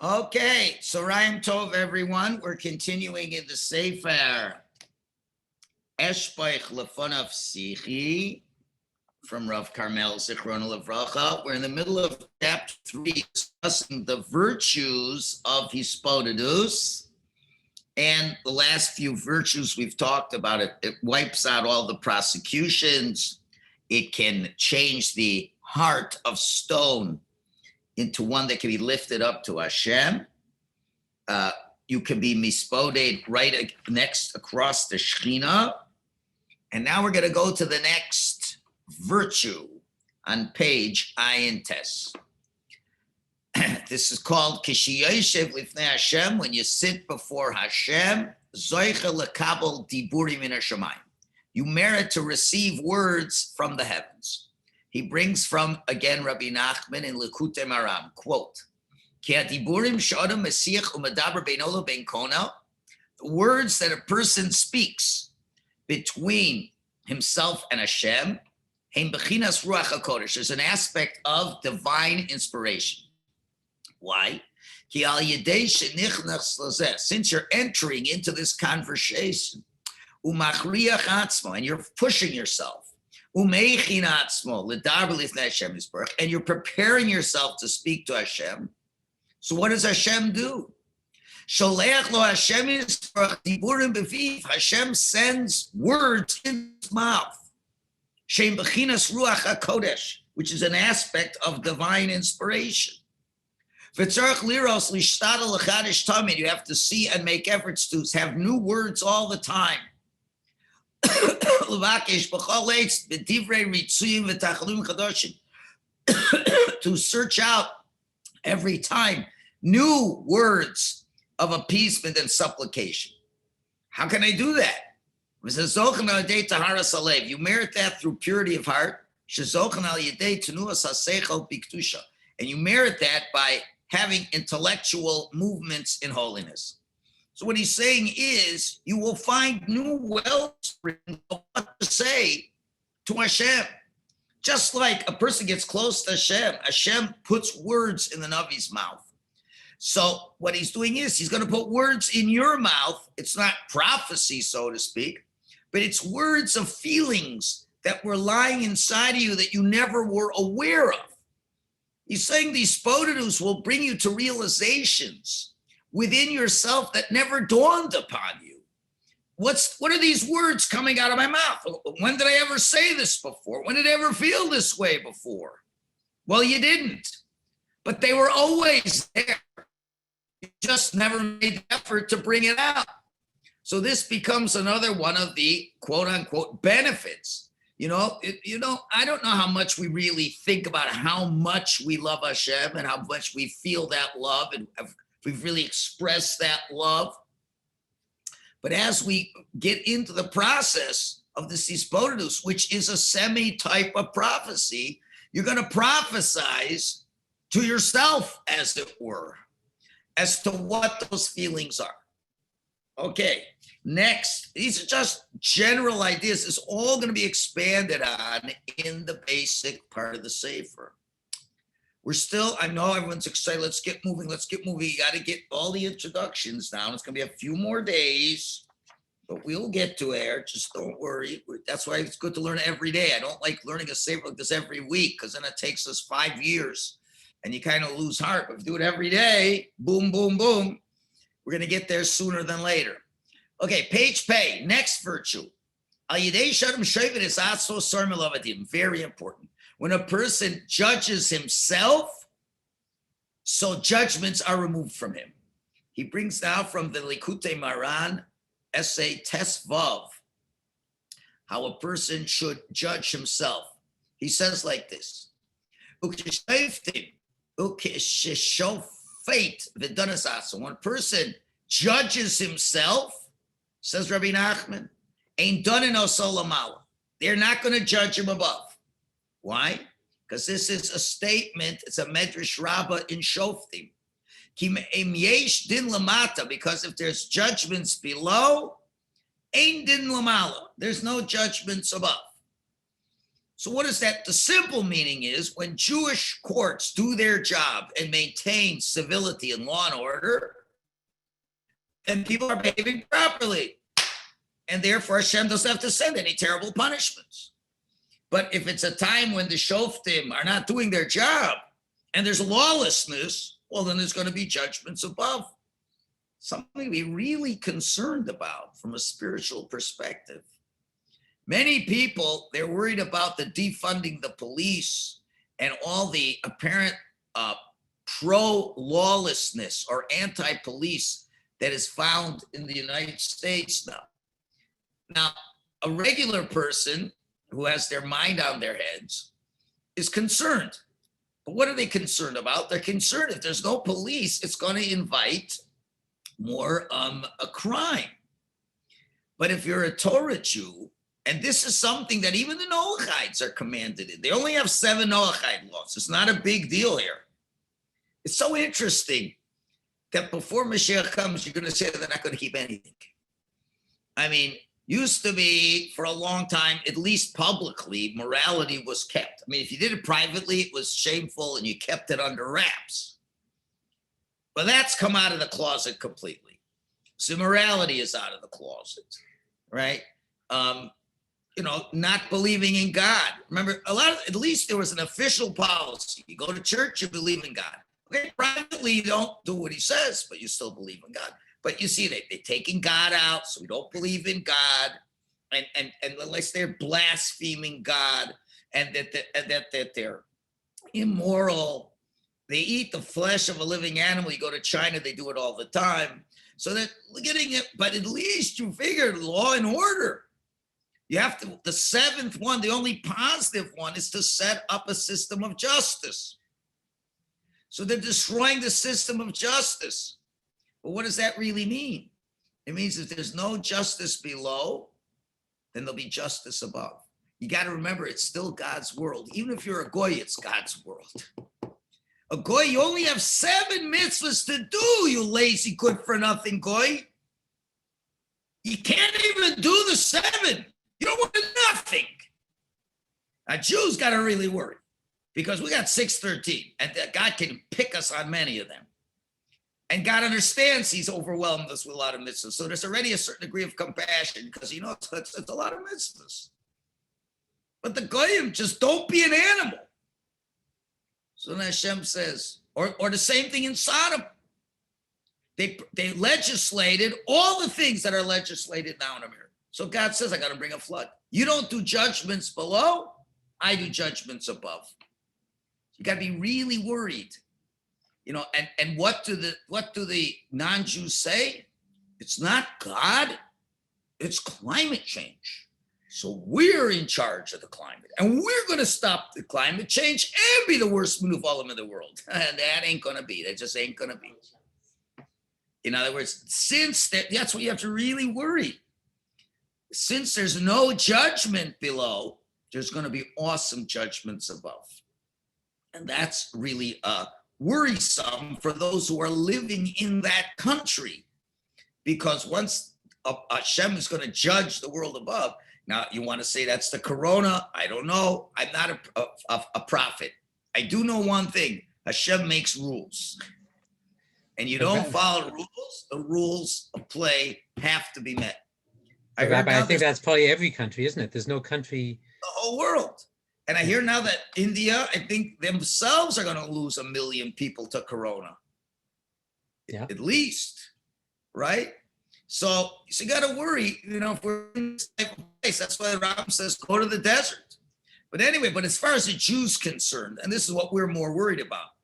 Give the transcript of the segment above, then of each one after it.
Okay, so Rayim Tov, everyone. We're continuing in the Sefer Eshbaich Lefonav Sichi from Rav Carmel Zichron Levracha. We're in the middle of chapter 3, discussing the virtues of HISBODEDUS. And the last few virtues we've talked about, it wipes out all the prosecutions. It can change the heart of stone into one that can be lifted up to Hashem. You can be misboded right next across the Shekhinah. And now we're going to go to the next virtue on page Ayin Tes. This is called Kishiyoshev Lifnei Hashem, when you sit before Hashem, Zoicha lekabel diburim min hashamayim. You merit to receive words from the heavens. He brings from, again, Rabbi Nachman in Likutei Maram, quote, Ki hadiburim she'adam mesiach u'medaber beino lebein kono, the words that a person speaks between himself and Hashem, hein bechinas ruach hakodesh, there's an aspect of divine inspiration. Why? Ki al yedei shenichnas lazeh, since you're entering into this conversation, u'machriach atzmo, and you're pushing yourself, and you're preparing yourself to speak to Hashem. So what does Hashem do? Hashem sends words in his mouth, which is an aspect of divine inspiration. You have to see and make efforts to have new words all the time. To search out every time new words of appeasement and supplication. How can I do that? You merit that through purity of heart. And you merit that by having intellectual movements in holiness. So what he's saying is, you will find new wellsprings of what to say to Hashem. Just like a person gets close to Hashem, Hashem puts words in the Navi's mouth. So what he's doing is, he's going to put words in your mouth. It's not prophecy, so to speak, but it's words of feelings that were lying inside of you that you never were aware of. He's saying these HISBODEDUS will bring you to realizations within yourself that never dawned upon you. What are these words coming out of my mouth? When did I ever say this before? When did I ever feel this way before? Well, you didn't, but they were always there. You just never made the effort to bring it out. So this becomes another one of the quote unquote benefits. I don't know how much we really think about how much we love Hashem and how much we feel that love and if we've really expressed that love. But as we get into the process of the HISBODEDUS, which is a semi-type of prophecy, you're going to prophesize to yourself, as it were, as to what those feelings are. Okay, next, these are just general ideas. It's all going to be expanded on in the basic part of the Sefer. I know everyone's excited. Let's get moving. You got to get all the introductions down. It's going to be a few more days, but we'll get to it. Just don't worry. That's why it's good to learn every day. I don't like learning a Sefer like this every week, because then it takes us 5 years and you kind of lose heart. But if you do it every day, boom, boom, boom, we're going to get there sooner than later. Okay, page pay, next virtue. Very important. When a person judges himself, so judgments are removed from him. He brings now from the Likutei Maran essay Tes Vav, how a person should judge himself. He says like this, when a person judges himself, says Rabbi Nachman, ain't done in Osolamala. They're not going to judge him above. Why? Because this is a statement, it's a Medrash Rabbah in Shoftim. Because if there's judgments below, ain't din lamala. There's no judgments above. So what is that? The simple meaning is when Jewish courts do their job and maintain civility and law and order, then people are behaving properly. And therefore Hashem doesn't have to send any terrible punishments. But if it's a time when the shoftim are not doing their job and there's lawlessness, well, then there's going to be judgments above. Something to be really concerned about from a spiritual perspective. Many people, they're worried about the defunding the police and all the apparent pro-lawlessness or anti-police that is found in the United States now. Now, a regular person who has their mind on their heads is concerned. But what are they concerned about? They're concerned if there's no police, it's going to invite more a crime. But if you're a Torah Jew, and this is something that even the Noachites are commanded in. They only have 7 Noachite laws. It's not a big deal here. It's so interesting that before Mashiach comes, you're going to say they're not going to keep anything. I mean, used to be for a long time, at least publicly, morality was kept. I mean, if you did it privately, it was shameful and you kept it under wraps. But that's come out of the closet completely. So morality is out of the closet, right? Not believing in God. Remember, at least there was an official policy. You go to church, you believe in God. Okay, privately, you don't do what he says, but you still believe in God. But you see, they're taking God out, so we don't believe in God, and unless they're blaspheming God, and that they're immoral. They eat the flesh of a living animal. You go to China, they do it all the time. So they're getting it, but at least you figure law and order. You have to, the 7th one, the only positive one is to set up a system of justice. So they're destroying the system of justice. But what does that really mean? It means if there's no justice below, then there'll be justice above. You got to remember, it's still God's world. Even if you're a goy, it's God's world. A goy, you only have 7 mitzvahs to do, you lazy good-for-nothing goy. You can't even do the 7. You don't want nothing. Now, Jews got to really worry because we got 613, and God can pick us on many of them. And God understands he's overwhelmed us with a lot of mitzvahs. So there's already a certain degree of compassion because, it's a lot of mitzvahs. But the goyim just don't be an animal. So then Hashem says, or the same thing in Sodom. They legislated all the things that are legislated now in America. So God says, I got to bring a flood. You don't do judgments below, I do judgments above. You got to be really worried. And what do the non-Jews say? It's not God, it's climate change. So we're in charge of the climate, and we're going to stop the climate change and be the worst menuvalim in the world. And that ain't going to be. That just ain't going to be. In other words, that's what you have to really worry. Since there's no judgment below, there's going to be awesome judgments above. And that's really worrisome for those who are living in that country. Because once Hashem is going to judge the world above, now you want to say that's the corona? I don't know. I'm not a prophet. I do know one thing. Hashem makes rules. And you don't follow rules, the rules of play have to be met. Rabbi, I think that's probably every country, isn't it? There's no country. The whole world. And I hear now that India, I think themselves are going to lose 1 million people to corona. Yeah. At least, right? So you got to worry, if we're in this type of place. That's why Rabbi says, go to the desert. But anyway, as far as the Jews concerned, and this is what we're more worried about.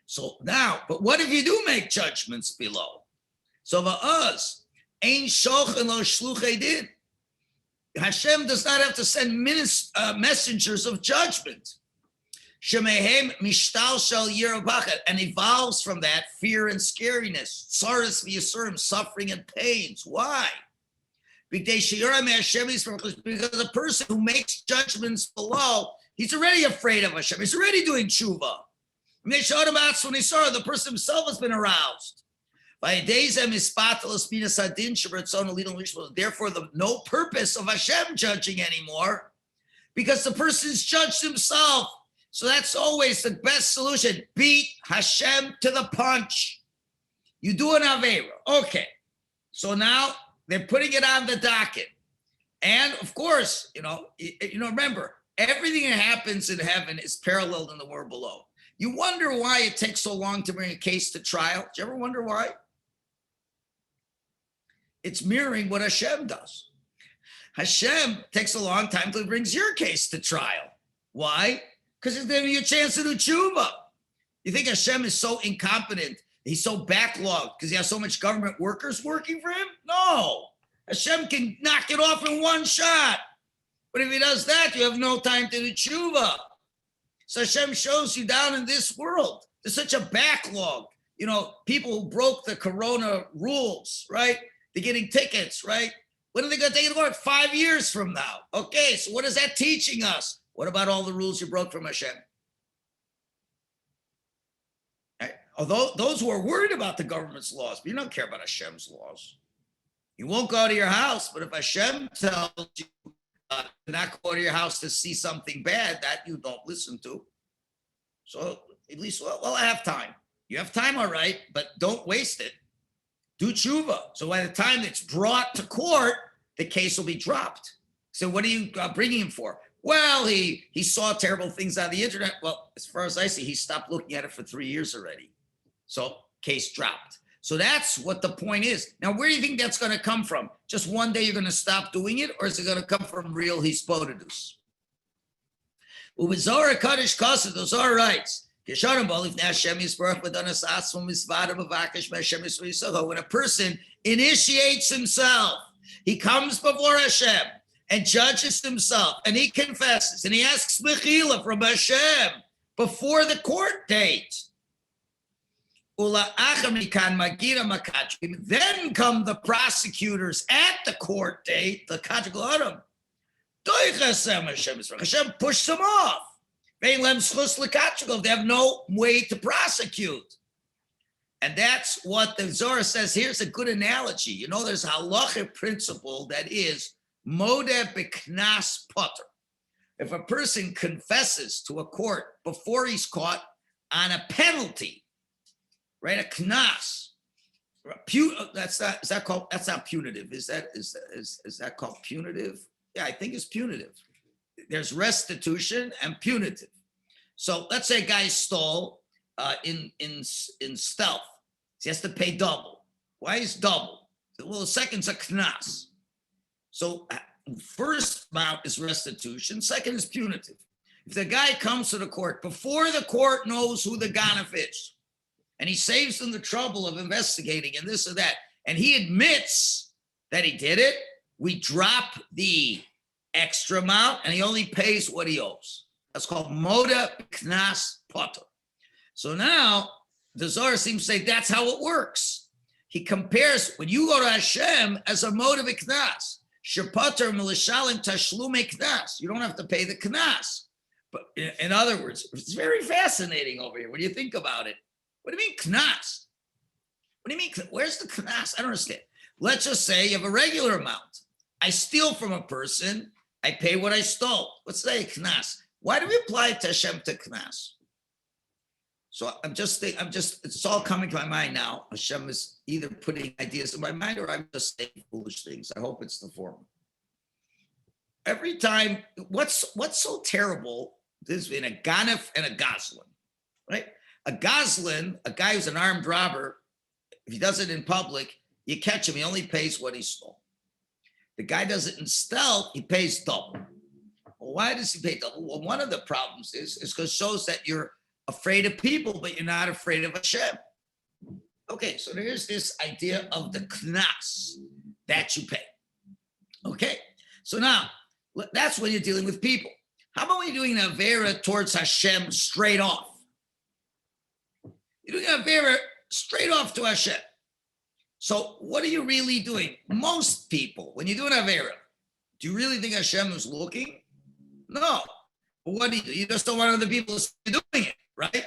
So now, but what if you do make judgments below? So for us, Ein Shochan Lo Shluchei Din. Hashem does not have to send messengers of judgment. Shemehem Mishtal Shal Yira Pachad, and evolves from that fear and scariness, tsaras v'yisurim, suffering and pains. Why? Because a person who makes judgments below, he's already afraid of Hashem. He's already doing tshuva. The person himself has been aroused. Therefore, no purpose of Hashem judging anymore, because the person's judged himself. So that's always the best solution. Beat Hashem to the punch. You do an Avera. Okay. So now they're putting it on the docket. And of course, remember, everything that happens in heaven is paralleled in the world below. You wonder why it takes so long to bring a case to trial. Do you ever wonder why? It's mirroring what Hashem does. Hashem takes a long time till he brings your case to trial. Why? Because he's giving you a chance to do tshuva. You think Hashem is so incompetent? He's so backlogged because he has so much government workers working for him? No. Hashem can knock it off in one shot. But if he does that, you have no time to do tshuva. So Hashem shows you down in this world. There's such a backlog. People who broke the corona rules, right? They're getting tickets, right? When are they going to take it to court? 5 years from now. Okay, so what is that teaching us? What about all the rules you broke from Hashem? Right? Although those who are worried about the government's laws, but you don't care about Hashem's laws. You won't go to your house, but if Hashem tells you not go to your house to see something bad, that you don't listen to. So at least, I have time. You have time, all right, but don't waste it. Do tshuva. So by the time it's brought to court, the case will be dropped. So what are you bringing him for? Well, he saw terrible things on the internet. Well, as far as I see, he stopped looking at it for 3 years already. So case dropped. So that's what the point is. Now, where do you think that's going to come from? Just one day you're going to stop doing it, or is it going to come from real HISBODEDUS? Ubizora Kaddish Kasa, the Zohar writes, when a person initiates himself, he comes before Hashem and judges himself, and he confesses, and he asks Mechila from Hashem before the court date. Then come the prosecutors at the court date, the Katagorim. Hashem pushed them off. They have no way to prosecute. And that's what the Zohar says. Here's a good analogy. There's a halachic principle that is modeh b'knas potter. If a person confesses to a court before he's caught on a penalty, right? A knas. That's not punitive. Is that called punitive? Yeah, I think it's punitive. There's restitution and punitive. So let's say a guy stole in stealth. He has to pay double. Why is double? Well, the second's a knas. So first amount is restitution. Second is punitive. If the guy comes to the court before the court knows who the ganef is, and he saves them the trouble of investigating and this or that, and he admits that he did it, we drop the extra amount and he only pays what he owes. That's called modeh b'knas potter. So now the Zohar seems to say that's how it works. He compares when you go to Hashem as a modeh b'knas, shepater milishalim tashlume knas. You don't have to pay the knas. But in other words, it's very fascinating over here when you think about it. What do you mean knas? What do you mean? Where's the knas? I don't understand. Let's just say you have a regular amount. I steal from a person. I pay what I stole. Let's say knas. Why do we apply it to Hashem to knas? So it's all coming to my mind now. Hashem is either putting ideas in my mind or I'm just saying foolish things. I hope it's the former. Every time, what's so terrible? There's been a ganef and a goslin, right? A goslin, a guy who's an armed robber, if he does it in public, you catch him, he only pays what he stole. The guy does it in stealth, he pays double. Well, why does he pay double? Well, one of the problems is because it shows that you're afraid of people, but you're not afraid of Hashem. Okay, so there's this idea of the knas that you pay. Okay, so now, that's when you're dealing with people. How about when you're doing an avera towards Hashem straight off? You're doing an avera straight off to Hashem. So what are you really doing? Most people, when you do an avera, do you really think Hashem is looking? No. But what do? You just don't want other people to see you doing it, right?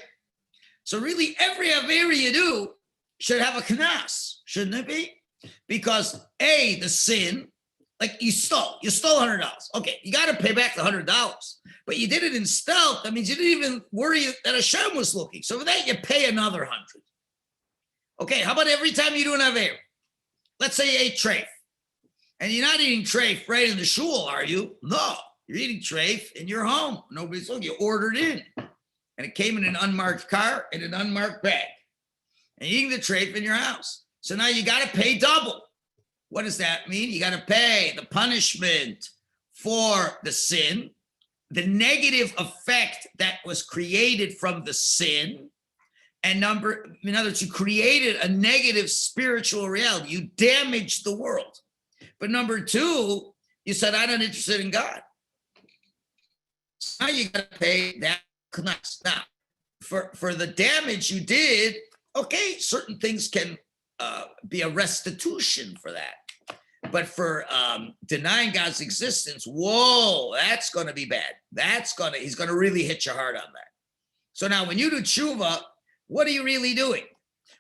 So really, every avera you do should have a knas, shouldn't it be? Because A, the sin like you stole $100. Okay, you got to pay back the $100, but you did it in stealth. That means you didn't even worry that Hashem was looking. So for that, you pay another 100. Okay, how about every time you do an Aveir? Let's say you ate treif, and you're not eating treif right in the shul, are you? No, you're eating treif in your home. Nobody's looking. You ordered in, and it came in an unmarked car in an unmarked bag, and you're eating the treif in your house. So now you got to pay double. What does that mean? You got to pay the punishment for the sin, the negative effect that was created from the sin, and in other words, you created a negative spiritual reality. You damaged the world. But number two, you said, I'm not interested in God. So now you got to pay that knas. Now, for the damage you did, okay, certain things can be a restitution for that. But for denying God's existence, whoa, that's going to be bad. He's going to really hit you hard on that. So now when you do tshuva, what are you really doing?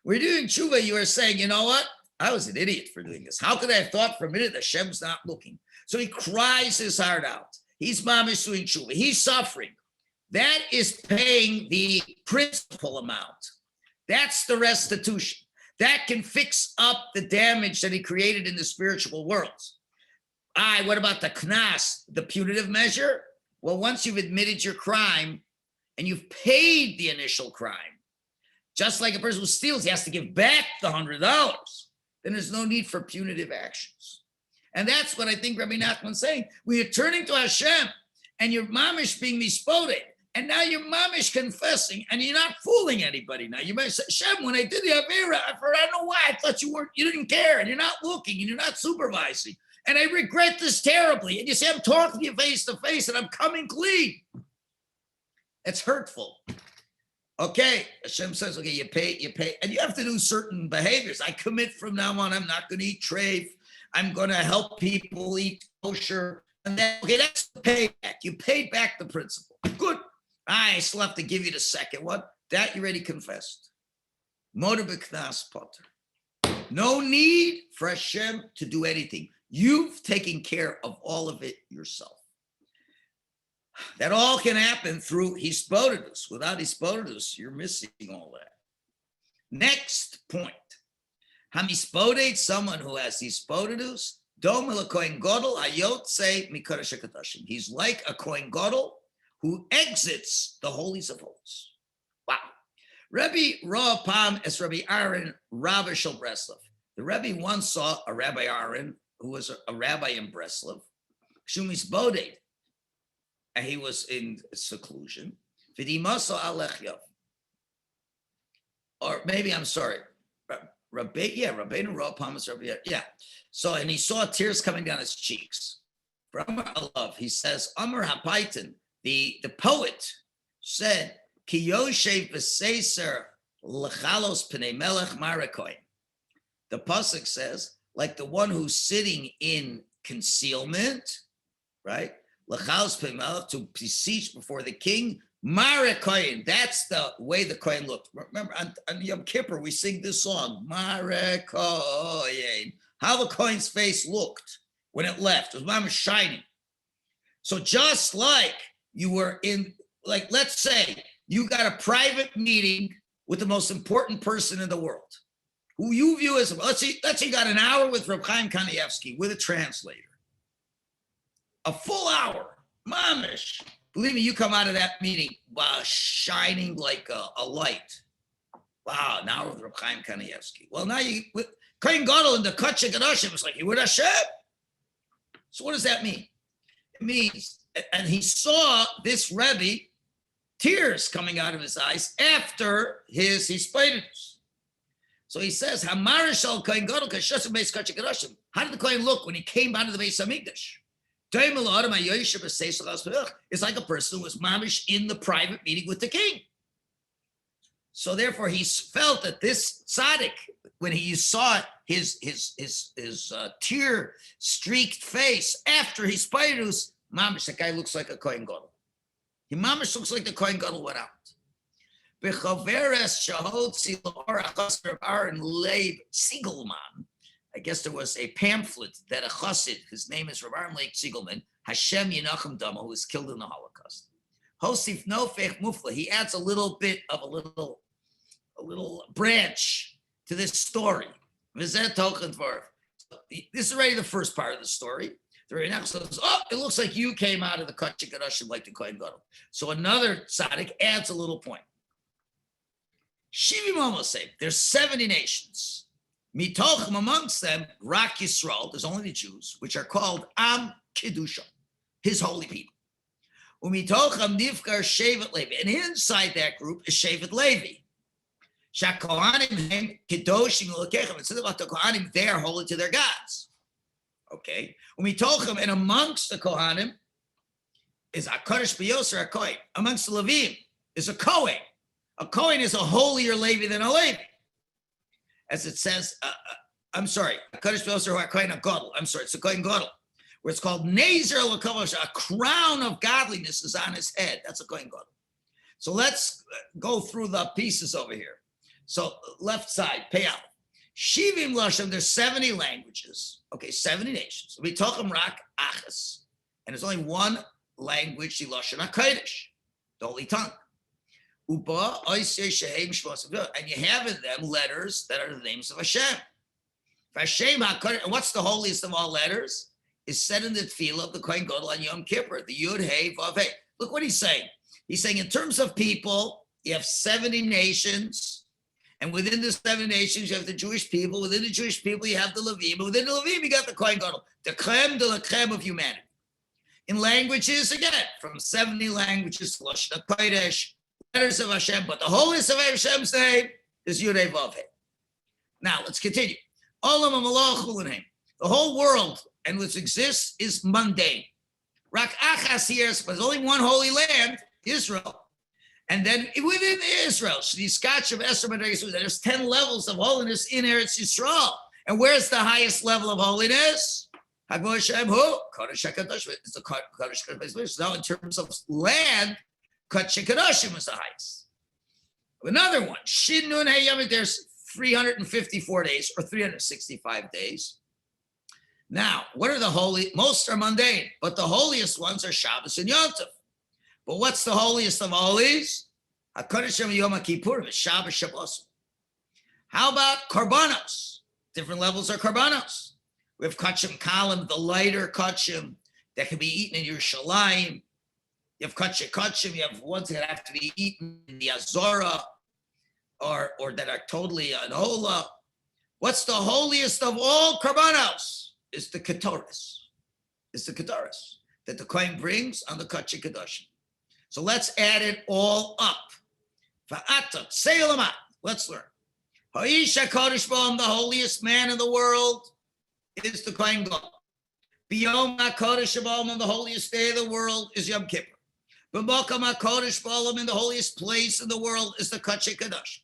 When you're doing tshuva, you are saying, you know what? I was an idiot for doing this. How could I have thought for a minute that Hashem's not looking? So he cries his heart out. He's mamish doing tshuva. He's suffering. That is paying the principal amount. That's the restitution. That can fix up the damage that he created in the spiritual world. What about the knas, the punitive measure? Well, once you've admitted your crime and you've paid the initial crime, just like a person who steals, he has to give back the $100. Then there's no need for punitive actions. And that's what I think Rabbi Nachman's saying. We are turning to Hashem and your mamish being mispoted. And now you're mamish confessing and you're not fooling anybody. Now you might say, Hashem, when I did the Avera, I don't know why. I thought you didn't care and you're not looking and you're not supervising. And I regret this terribly. And you say, I'm talking to you face to face and I'm coming clean. It's hurtful. Okay, Hashem says, okay, you pay, and you have to do certain behaviors. I commit from now on, I'm not going to eat treif. I'm going to help people eat kosher. And then, okay, that's the payback. You paid back the principal. Good. I still have to give you the second one. That you already confessed. Moder b'knas potter. No need for Hashem to do anything. You've taken care of all of it yourself. That all can happen through HISBODEDUS. Without HISBODEDUS, you're missing all that. Next point. HaMisboded, someone who has HISBODEDUS, dom el kohen gadol hayotze mikodesh hakadashim. He's like a kohen gadol who exits the holies of holies. Wow. Rabbi Ra Pam es Rabbi Aaron Rabbi Shel Breslov. The Rebbe once saw a Rabbi Aaron who was a rabbi in Breslov. Shumisboded. And he was in seclusion. Or maybe, I'm sorry, Rabbeinu Ra Pamas Rabbi, yeah. So, and he saw tears coming down his cheeks. From Allah, he says, Amar Hapaitan, the poet said, Ki Yoshev v'seiser l'chalos p'nei melech marakoin. The pasuk says, like the one who's sitting in concealment, right? To beseech before the king, Mara Kohen. That's the way the Kohen looked. Remember, on Yom Kippur, we sing this song, Mara Kohen. How the Kohen's face looked when it left. It was mama shining. So just like you were in, like, let's say you got a private meeting with the most important person in the world, who you view as, let's say you got an hour with Reb Chaim Kanievsky with a translator. A full hour, mamish. Believe me, you come out of that meeting, wow, shining like a light. Wow, now with Reb Chaim Kanievsky. Well, now you, with Kohen Gadol in the Kutcha Gadashim, it's like, you with Hashem? So what does that mean? It means, and he saw this Rebbe, tears coming out of his eyes after his HISBODEDUS. So he says, Hamarish al Kohen Gadol kashasim beis Kutcha Gadashim. How did the Kohen look when he came out of the Beis Hamikdash? It's like a person who was mamish in the private meeting with the king. So therefore, he felt that this tzaddik, when he saw his tear-streaked face after his HISBODEDUS, mamish, that guy looks like a Kohen Gadol. He mamish looks like the Kohen Gadol went out. Bechoveres shahotzi l'or achas Reb Aaron Leib Siegelman. I guess there was a pamphlet that a chassid, his name is Rabbi Lake Siegelman, Hashem Yenachem Dama, who was killed in the Holocaust. Hosif Nofech Mufla, he adds a little bit of a little branch to this story. This is already the first part of the story. The very next says, oh, it looks like you came out of the Kach Kadashim like the Kohen Gadol. So another tzaddik adds a little point. Shivim almost say there's 70 nations. Mitochim amongst them, Rak Yisrael, there's only the Jews, which are called Am Kedusha, his holy people. Umitochim Nivkar Shevet Levi, and inside that group is Shevet Levi. Shakohanim Kedoshim Lekechem. It's about the Kohanim, they are holy to their gods. Okay. Umitochim, and amongst the Kohanim is Akadosh B'Yoser HaKohen. Amongst the Levim is a Kohen. A Kohen is a holier Levi than a Levi. As it says, I'm sorry, Akadosh B'Yoser HaKohen HaGadol. I'm sorry, it's a Kohen Gadol, where it's called Nezer L'Kavosh, a crown of godliness is on his head. That's a Kohen Gadol. So let's go through the pieces over here. So left side, pay out. Shivim Lashon, there's 70 languages. Okay, 70 nations. We talk them Rak Achas. And there's only one language, the Lashon HaKodesh, the Holy Tongue. Uba, and you have in them letters that are the names of Hashem. Hashem HaKodesh, and what's the holiest of all letters? Is said in the tefillah of the Kohen Gadol on Yom Kippur, the Yud, Hey, Vav, Hey. Look what he's saying. He's saying in terms of people, you have 70 nations, and within the 7 nations, you have the Jewish people. Within the Jewish people, you have the Levim. But within the Levim, you got the Kohen Gadol, the creme de la creme of humanity. In languages, again, from 70 languages to Lashon HaKodesh, letters of Hashem, but the holiest of Hashem's name is Yud, Hey, Vav, Hey. Now, let's continue. Olam HaMalach Ulaneim. The whole world and which exists is mundane. Rak Achas here, but there's only one holy land, Israel. And then within Israel, there's 10 levels of holiness in Eretz Yisrael. And where's the highest level of holiness? It's the Kodesh HaKadoshim. Now, in terms of land, Kodesh HaKadoshim was the highest. Another one, Shinun Hayamid, there's 354 days or 365 days. Now, what are the holy? Most are mundane, but the holiest ones are Shabbos and Yom Tov. But what's the holiest of holies? HaKadosh Yom Kippur, Shabbos Shabbos. How about Karbanos? Different levels are Karbanos. We have Kachim Kalim, the lighter Kachim that can be eaten in Yerushalayim. You have Kachim, you have ones that have to be eaten in the Azorah or that are totally Anola. What's the holiest of all Karbanos? Is the Ketoris. It's the Ketoris that the Kohen brings on the Kodesh HaKadoshim. So let's add it all up. Fa'atat, say Elamat. Let's learn. Ha'ish HaKadosh Ba'am, the holiest man in the world, is the Kohen Gadol. B'yom HaKadosh Ba'am, the holiest day of the world, is Yom Kippur. B'mokam HaKadosh Ba'am, in the holiest place in the world, is the Kodesh HaKadoshim.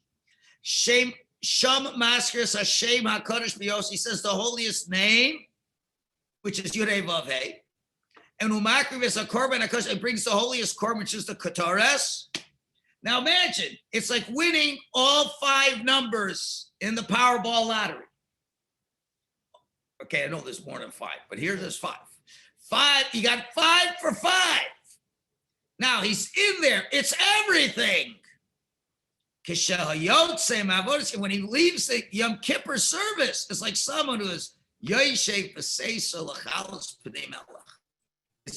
Sham Maskers Hashem HaKadosh B'Yossi, he says the holiest name, which is Yud, Hey, Vav, Hey. And Umakriv is a korban, because it brings the holiest korban, which is the Katares. Now imagine, it's like winning all 5 numbers in the Powerball lottery. Okay, I know there's more than 5, but here's this 5. 5, you got 5 for 5. Now he's in there, it's everything. When he leaves the Yom Kippur service, it's like someone who is it's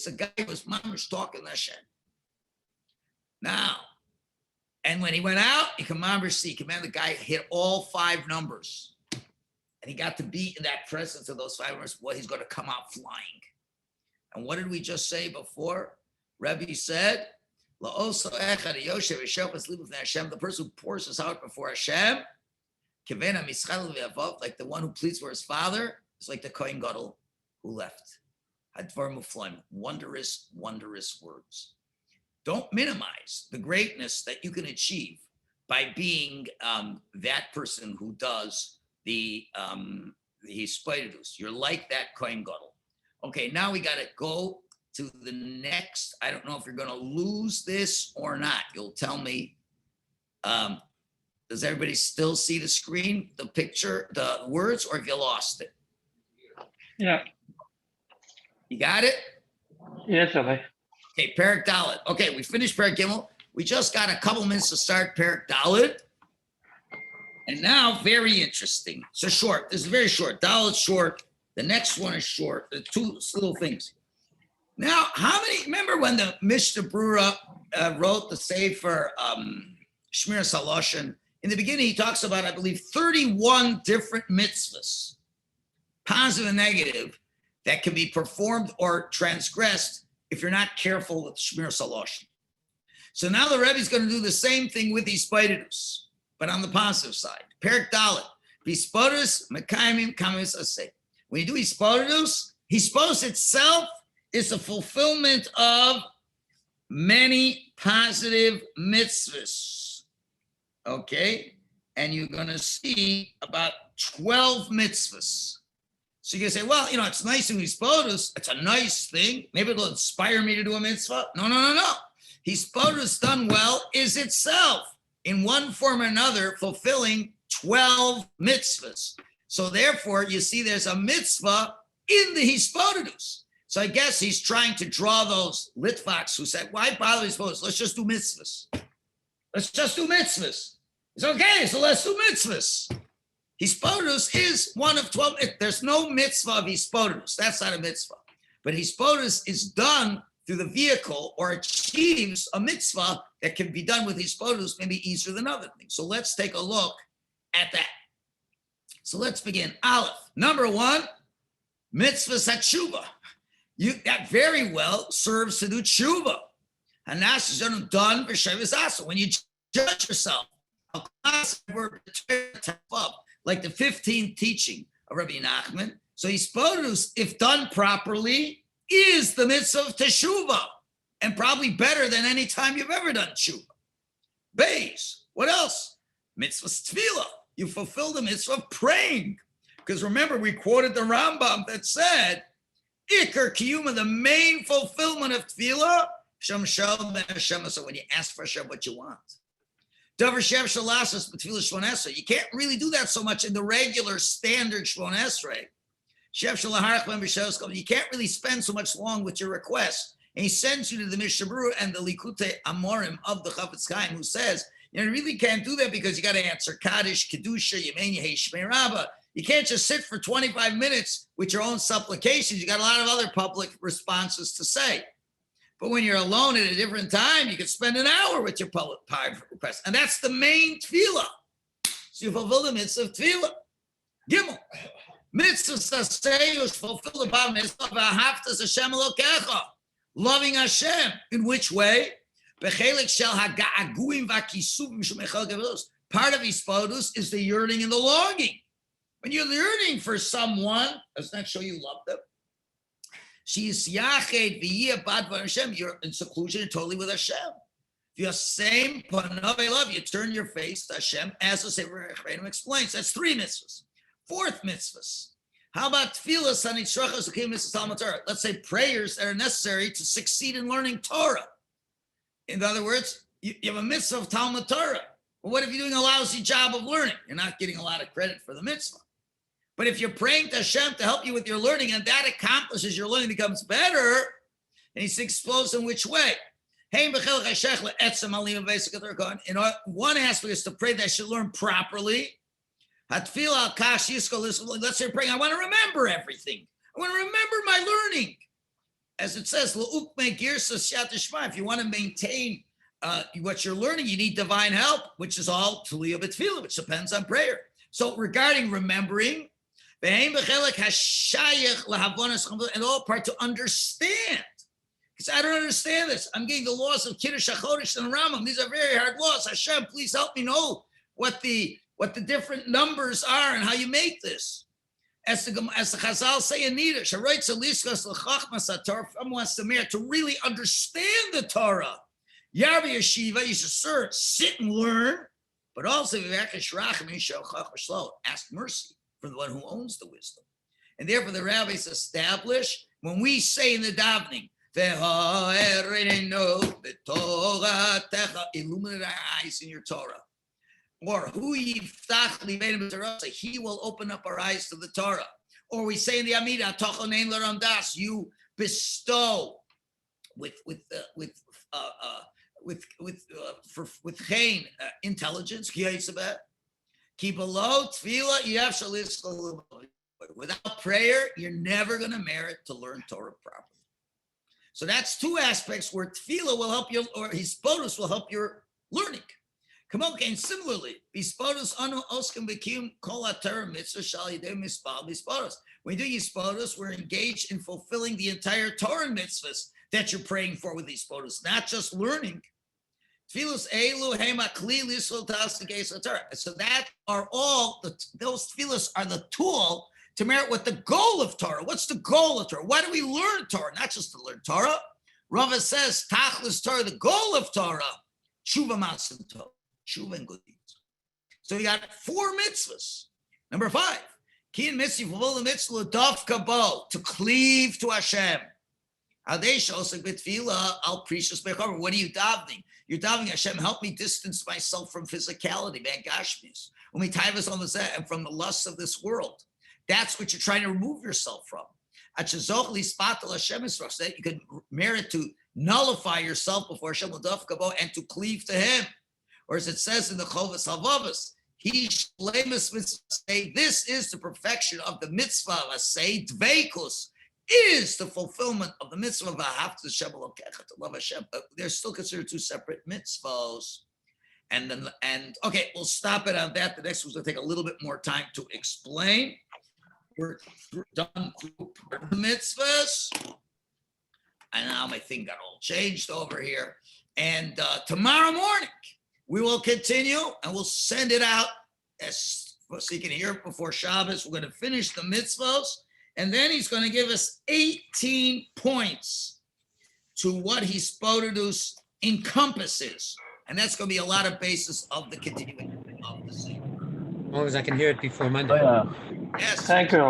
the guy who was mamish talking to Hashem. Now, and when he went out, you can mamish see, the guy hit all 5 numbers. And he got to be in that presence of those 5 numbers. Well, he's going to come out flying. And what did we just say before? Rabbi said, the person who pours his heart before Hashem, like the one who pleads for his father, is like the Kohen Gadol who left. Wondrous, wondrous words. Don't minimize the greatness that you can achieve by being that person who does the HISBODEDUS. You're like that Kohen Gadol. Okay, now we got to go to the next. I don't know if you're going to lose this or not. You'll tell me. Does everybody still see the screen, the picture, the words, or have you lost it? Yeah. You got it? Yes, Rabbi. Okay, Perek Dalet. Okay, we finished Perek Gimel. We just got a couple minutes to start Perek Dalet. And now, very interesting. So short. This is very short. Dalet's short. The next one is short. The two little things. Now, how many, remember when the Mishnah Brura wrote the Sefer Shmir Saloshin? In the beginning, he talks about, I believe, 31 different mitzvahs, positive and negative, that can be performed or transgressed if you're not careful with Shmir Saloshin. So now the Rebbe is going to do the same thing with HISBODEDUS, but on the positive side. Perek Dalet, HISBODEDUS Mekayimim Kamis Aseh. When you do HISBODEDUS, HISBODEDUS itself is the fulfillment of many positive mitzvahs. Okay? And you're going to see about 12 mitzvahs. So you can say, well, it's nice in HISBODEDUS. It's a nice thing. Maybe it'll inspire me to do a mitzvah. No. HISBODEDUS done well is itself, in one form or another, fulfilling 12 mitzvahs. So therefore, you see there's a mitzvah in the HISBODEDUS. So I guess he's trying to draw those Litvaks who said, why bother HISBODEDUS? Let's just do mitzvahs. Let's just do mitzvahs. It's okay, so let's do mitzvahs. HISBODEDUS is one of 12. There's no mitzvah of HISBODEDUS. That's not a mitzvah. But HISBODEDUS is done through the vehicle or achieves a mitzvah that can be done with HISBODEDUS maybe easier than other things. So let's take a look at that. So let's begin. Aleph. Number one, mitzvah satshuva. That very well serves to do tshuva. Hanas is done for Shavuos Asa. When you judge yourself, like the 15th teaching of Rabbi Nachman. So HISBODEDUS, if done properly, is the mitzvah of teshuvah, and probably better than any time you've ever done tshuva. Beis, what else? Mitzvah tefillah. You fulfill the mitzvah of praying. Because remember, we quoted the Rambam that said, Iker kiyuma, the main fulfillment of tefillah, Shem Shalom ben Hashem. So when you ask for Hashem what you want. Davar Shev Shalasas b'tefillah Shmon Esrei. You can't really do that so much in the regular standard Shmon Esrei. Shev Shalahach ben B'Shavos. You can't really spend so much long with your request. And he sends you to the Mishnah Brura and the Likutei Amorim of the Chafetz Chaim, who says, you really can't do that because you got to answer Kaddish, Kedusha, Yemen Yehei Shmei Rabbah. You can't just sit for 25 minutes with your own supplications. You got a lot of other public responses to say. But when you're alone at a different time, you can spend an hour with your public request. And that's the main tefillah. So you fulfill the mitzvah of tefillah. Gimel. Mitzvah saseyus, fulfill the bottom mitzvah of ahavtas Hashem Elokecha. Loving Hashem. In which way? Bechelik shel haga'aguim v'akisuvim shemechel gevurus. Part of HISBODEDUS is the yearning and the longing. When you're yearning for someone, doesn't that show you love them? She's yached v'yeh bad Hashem. You're in seclusion totally with Hashem. If you're same panavei love, you turn your face to Hashem, as the Sefer Rebbeinu explains. That's 3 mitzvahs. 4th mitzvahs. How about tefillas hanitzrachos u'kim mitzvahs Talmud Torah? Let's say prayers that are necessary to succeed in learning Torah. In other words, you have a mitzvah of Talmud Torah. Well, what if you're doing a lousy job of learning? You're not getting a lot of credit for the mitzvah. But if you're praying to Hashem to help you with your learning and that accomplishes your learning becomes better, and he explodes in which way? In one aspect is to pray that I should learn properly. Let's say you're praying, I want to remember everything. I want to remember my learning. As it says, if you want to maintain what you're learning, you need divine help, which is all Tuliya B'Tefillah, which depends on prayer. So regarding remembering, and all part to understand. Because I don't understand this. I'm getting the laws of Kiddush HaChodesh and Rambam. These are very hard laws. Hashem, please help me know what the different numbers are and how you make this. As the Chazal say in Yiddish, someone wants to really understand the Torah. Yarbi Yeshiva, you should sit and learn, but also ask mercy from the one who owns the wisdom. And therefore the rabbis establish, when we say in the davening, illuminate our eyes in your Torah. Or he will open up our eyes to the Torah. Or we say in the Amida, Tochonein Laramdas, you bestow with chain intelligence. Without prayer, you're never going to merit to learn Torah properly. So that's two aspects where tefillah will help you, or HISBODEDUS will help your learning. Come on, and similarly, HISBODEDUS anu oskem b'kiyum kol haTorah mitzvah shal yidei mispal HISBODEDUS. When you do HISBODEDUS, we're engaged in fulfilling the entire Torah mitzvahs that you're praying for with HISBODEDUS, not just learning. Tefillos elu hema kli lisol tasnikes Torah. So that are all those tefillos are the tool to merit what the goal of Torah. What's the goal of Torah? Why do we learn Torah? Not just to learn Torah. Rava says, Tachlis Torah, the goal of Torah, Tshuva Masim Torah, Tshuva and good deeds. So you got 4 mitzvahs. Number 5, Kiyin Mitzvah, fulfill the mitzvah, Daf Kabo, to cleave to Hashem. Adesh also b'tefillah al precious bechaver. What are you davening? You're davening, Hashem, help me distance myself from physicality, man, gashmis. And from the lusts of this world. That's what you're trying to remove yourself from. So that you can merit to nullify yourself before Hashem and to cleave to Him. Or as it says in the Chovas Halvavos, this is the perfection of the mitzvah. Say dveikus is the fulfillment of the mitzvah of to love Hashem. But they're still considered 2 separate mitzvahs. And okay, we'll stop it on that. The next one's going to take a little bit more time to explain. We're done through the mitzvahs. And now my thing got all changed over here. And tomorrow morning, we will continue and we'll send it out so you can hear it before Shabbos. We're going to finish the mitzvahs. And then he's going to give us 18 points to what HISBODEDUS encompasses. And that's going to be a lot of basis of the continuing of the scene. As long as I can hear it before Monday. Oh, yeah. Yes. Thank you.